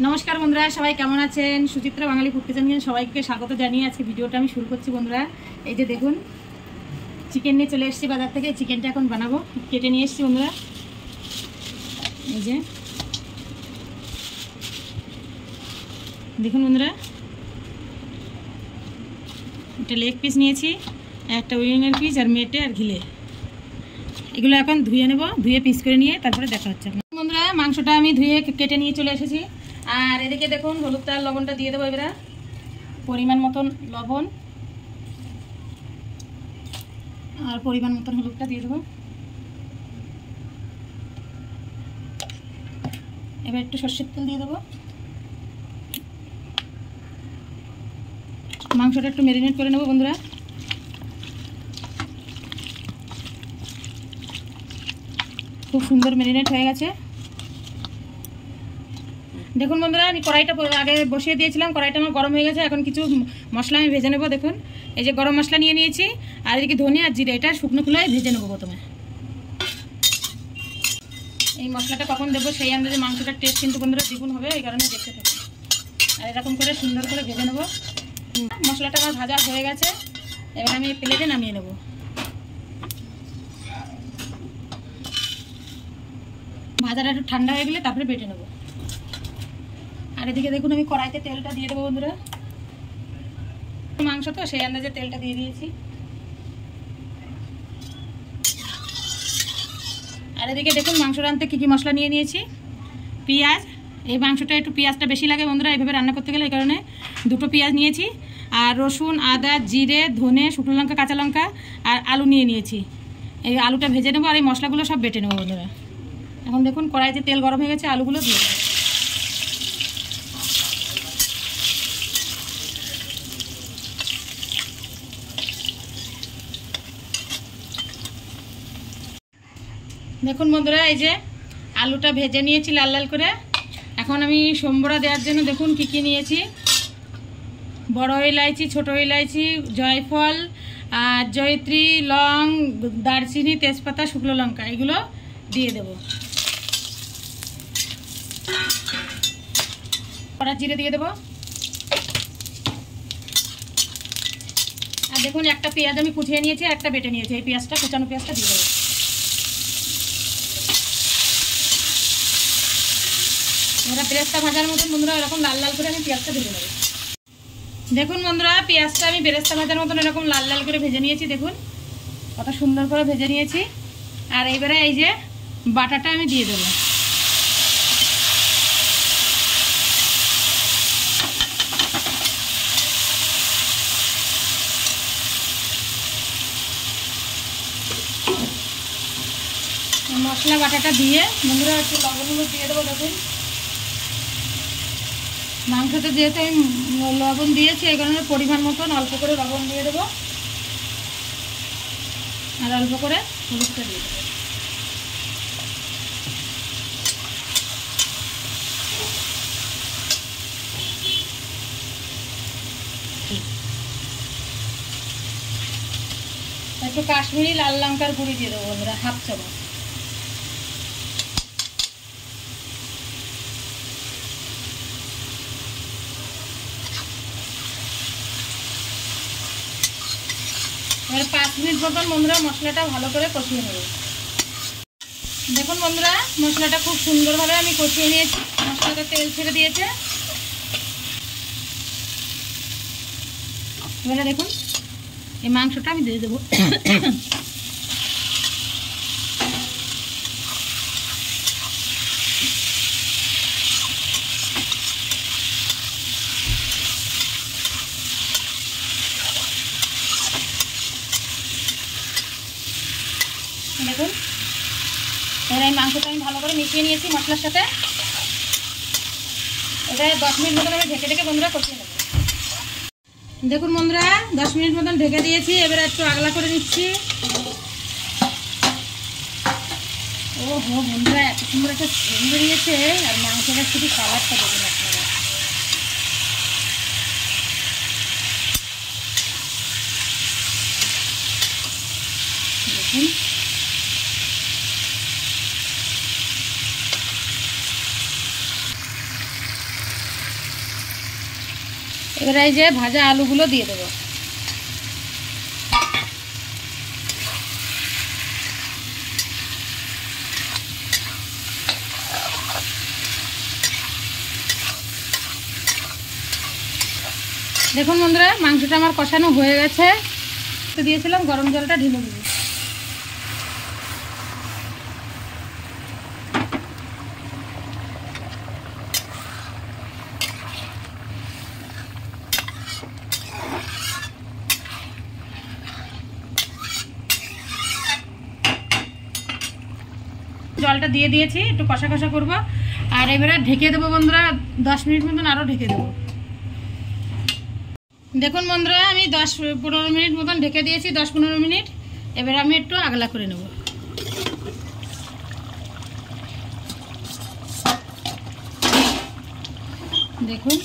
নমস্কার বন্ধুরা, সবাই কেমন আছেন? সুচিত্রা বাঙালি ফুড কিচেন সবাইকে স্বাগত জানিয়ে আজকে ভিডিওটা আমি শুরু করছি। বন্ধুরা, এই যে দেখুন, চিকেন নিয়ে চলে এসেছি বাজার থেকে। চিকেনটা এখন বানাবো, কেটে নিয়ে এসেছি বন্ধুরা। এই যে দেখুন বন্ধুরা, একটা লেগ পিস নিয়েছি, একটা উইংয়ের পিস, আর মেটে আর ঘিলে। এগুলো এখন ধুয়ে নেব, ধুয়ে পিস করে নিয়ে তারপরে দেখা হচ্ছে। বন্ধুরা, মাংসটা আমি ধুয়ে কেটে নিয়ে চলে এসেছি। আর এদিকে দেখুন, হলুদটা লবণটা দিয়ে দেবো এবারে, পরিমাণ মতন লবণ আর পরিমাণ মতন হলুদটা দিয়ে দেবো। এবার একটু সর্ষের তেল দিয়ে দেবো। মাংসটা একটু ম্যারিনেট করে নেবো বন্ধুরা। খুব সুন্দর ম্যারিনেট হয়ে গেছে। দেখুন বন্ধুরা, আমি কড়াইটা আগে বসিয়ে দিয়েছিলাম, কড়াইটা আমার গরম হয়ে গেছে। এখন কিছু মশলা আমি ভেজে নেবো। দেখুন, এই যে গরম মশলা নিয়ে নিয়েছি, আর এদিকে ধনিয়া আর জিরে, এটা শুকনো খোলায় ভেজে নেবো প্রথমে। এই মশলাটা কখন দেবো সেই আন্দাজে মাংসটার টেস্ট কিন্তু বন্ধুরা দ্বিগুণ হবে, এই কারণে দেখতে থাকুন। আর এরকম করে সুন্দর করে ভেজে নেবো। মশলাটা আমার ভাজা হয়ে গেছে, এবার আমি প্লেটে নামিয়ে নেবো। ভাজাটা একটু ঠান্ডা হয়ে গেলে তারপরে বেটে নেবো। আর এদিকে দেখুন, আমি কড়াইতে তেলটা দিয়ে দেবো বন্ধুরা। মাংস তো সেই আন্দাজে তেলটা দিয়ে দিয়েছি। আর এদিকে দেখুন, মাংস রাঁধতে কী কী মশলা নিয়ে নিয়েছি। পেঁয়াজ, এই মাংসটা একটু পেঁয়াজটা বেশি লাগে বন্ধুরা এইভাবে রান্না করতে গেলে, এই কারণে দুটো পেঁয়াজ নিয়েছি। আর রসুন, আদা, জিরে, ধনে, শুকনো লঙ্কা, কাঁচা লঙ্কা আর আলু নিয়ে নিয়েছি। এই আলুটা ভেজে নেবো আর এই মশলাগুলো সব বেটে নেবো বন্ধুরা। এখন দেখুন, কড়াইতে তেল গরম হয়ে গেছে, আলুগুলো দিয়ে দেবো। দেখুন বন্ধুরা, এই যে আলুটা ভেজে নিয়েছি লাল লাল করে। এখন আমি সম্বরা দেওয়ার জন্য দেখুন কী কী নিয়েছি। বড় ইলাইচি, ছোট ইলাইচি, জয়ফল আর জয়ত্রী, লং, দারচিনি, তেজপাতা, শুকনো লঙ্কা, এগুলো দিয়ে দেব। কড়া জিরে দিয়ে দেবো। আর দেখুন, একটা পেঁয়াজ আমি কুচিয়ে নিয়েছি, একটা বেটে নিয়েছি। এই পেঁয়াজটা, কুচানো পেঁয়াজটা দিয়ে দেবো। এবার পেঁয়াজটা ভাজার মতন বন্ধুরা এরকম লাল লাল করে আমি পেঁয়াজটা ভেজে নেব। দেখুন বন্ধুরা, পেঁয়াজটা আমি বেরেস্তা ভাজার মতন এরকম লাল লাল করে ভেজে নিয়েছি। দেখুন কত সুন্দর করে ভেজে নিয়েছি। আর এইবারে এই যে বাটাটা আমি দিয়ে দেবো। মশলা বাটাটা দিয়ে বন্ধুরা একটু লবণ দিয়ে দেবো। দেখুন, মাংসতে যেহেতু আমি লবণ দিয়েছি, এই কারণে পরিমাণ মতন অল্প করে লবণ দিয়ে দেবো আর অল্প করে হলুদটা দিয়ে দেবো। একটু কাশ্মীরি লাল লঙ্কার গুঁড়ি দিয়ে দেবো বন্ধুরা, 1/2 চামচ। এবার 5 মিনিট মতন বন্ধুরা মশলাটা ভালো করে কষিয়ে নেব। দেখুন বন্ধুরা, মশলাটা খুব সুন্দরভাবে আমি কষিয়ে নিয়েছি। মশলাটা তেল ছেড়ে দিয়েছে। এবারে দেখুন, এই মাংসটা আমি দিয়ে দেবো। দেখুন, এবার এই মাংসটা আমি ভালো করে মিশিয়ে নিয়েছি মশলার সাথে। এটা 10 মিনিট মতন আমি ঢেকে ঢেকে বন্ধুরা কষিয়ে নেব। দেখুন বন্ধুরা, 10 মিনিট মতন ঢেকে দিয়েছি। এবার একটু আগলা করে নিচ্ছি। ও হো বন্ধুরা, এত সুন্দর একটা স্মেল বেরিয়েছে। আর মাংসটা শুধু কালারটা দেখুন আপনারা। দেখুন, এবার এই যে ভাজা আলুগুলো দিয়ে দেবো। দেখুন বন্ধুরা, মাংসটা আমার কষানো হয়ে গেছে। দিয়েছিলাম গরম জলটা ঢেলে দেবো। জলটা দিয়ে দিয়েছি, একটু কষা কষা করবো। আর এবারে ঢেকে দেবো বন্ধুরা, 10 মিনিট মতন আরও ঢেকে দেবো। দেখুন বন্ধুরা, আমি 10-15 মিনিট মতন ঢেকে দিয়েছি, 10-15 মিনিট। এবার আমি একটু আগলা করে নেব। দেখুন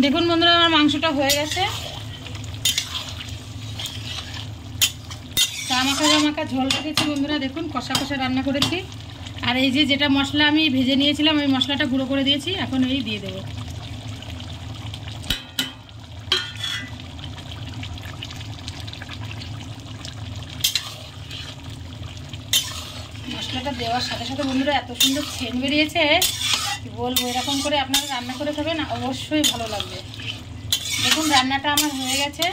দেখুন বন্ধুরা, আমার মাংসটা হয়ে গেছে। মাখা ঝোল রেখেছি বন্ধুরা, দেখুন কষা কষা রান্না করেছি। আর এই যে যেটা মশলা আমি ভেজে নিয়েছিলাম, ওই মশলাটা গুঁড়ো করে দিয়েছি, এখন এই দিয়ে দেবো। মশলাটা দেওয়ার সাথে সাথে বন্ধুরা এত সুন্দর সেন্ট বেরিয়েছে, বলবো। এরকম করে আপনারা রান্না করে খাবেন, অবশ্যই ভালো লাগবে। দেখুন রান্নাটা আমার হয়ে গেছে,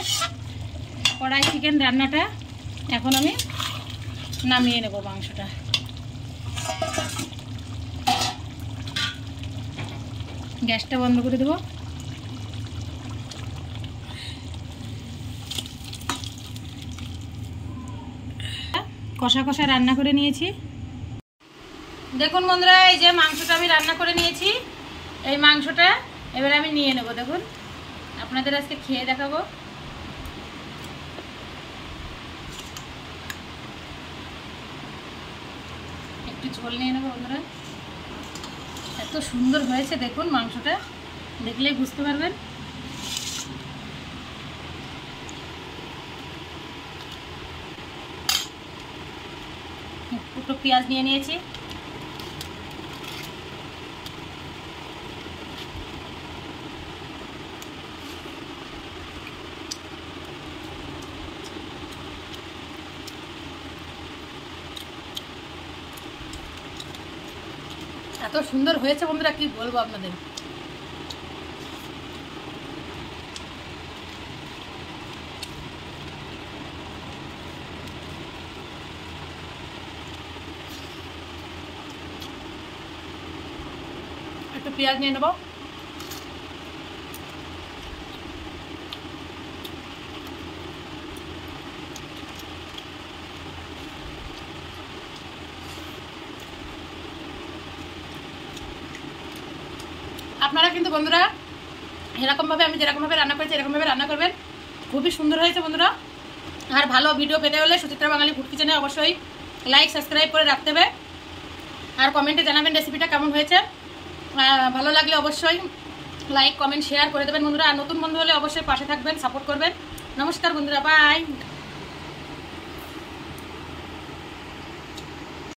কড়াই চিকেন রান্নাটা। এখন আমি নামিয়ে নেব মাংসটা। গ্যাসটা বন্ধ করে দেব। কষা কষা রান্না করে নিয়েছি। দেখুন বন্ধুরা, এই যে মাংসটা আমি রান্না করে নিয়েছি। এই মাংসটা এবার আমি নিয়ে নেব। দেখুন আপনাদের আজকে খেয়ে দেখাবো। একটু ঝোল নিয়ে নেবো বন্ধুরা। এত সুন্দর হয়েছে দেখুন, মাংসটা দেখলেই বুঝতে পারবেন। একটু পেঁয়াজ নিয়ে নিয়েছি। এত সুন্দর হয়েছে বন্ধুরা, কি বলবো আপনাদের। একটু পেঁয়াজ নিয়ে নেব। আপনারা কিন্তু বন্ধুরা এরকমভাবে, আমি যেরকমভাবে রান্না করেছি এরকমভাবে রান্না করবেন। খুবই সুন্দর হয়েছে বন্ধুরা। আর ভালো ভিডিও পেতে হলে সুচিত্রা বাঙালি ফুড কিচেনে অবশ্যই লাইক সাবস্ক্রাইব করে রাখতে হবে। আর কমেন্টে জানাবেন রেসিপিটা কেমন হয়েছে। ভালো লাগলে অবশ্যই লাইক কমেন্ট শেয়ার করে দেবেন বন্ধুরা। আর নতুন বন্ধু হলে অবশ্যই পাশে থাকবেন, সাপোর্ট করবেন। নমস্কার বন্ধুরা, বাই।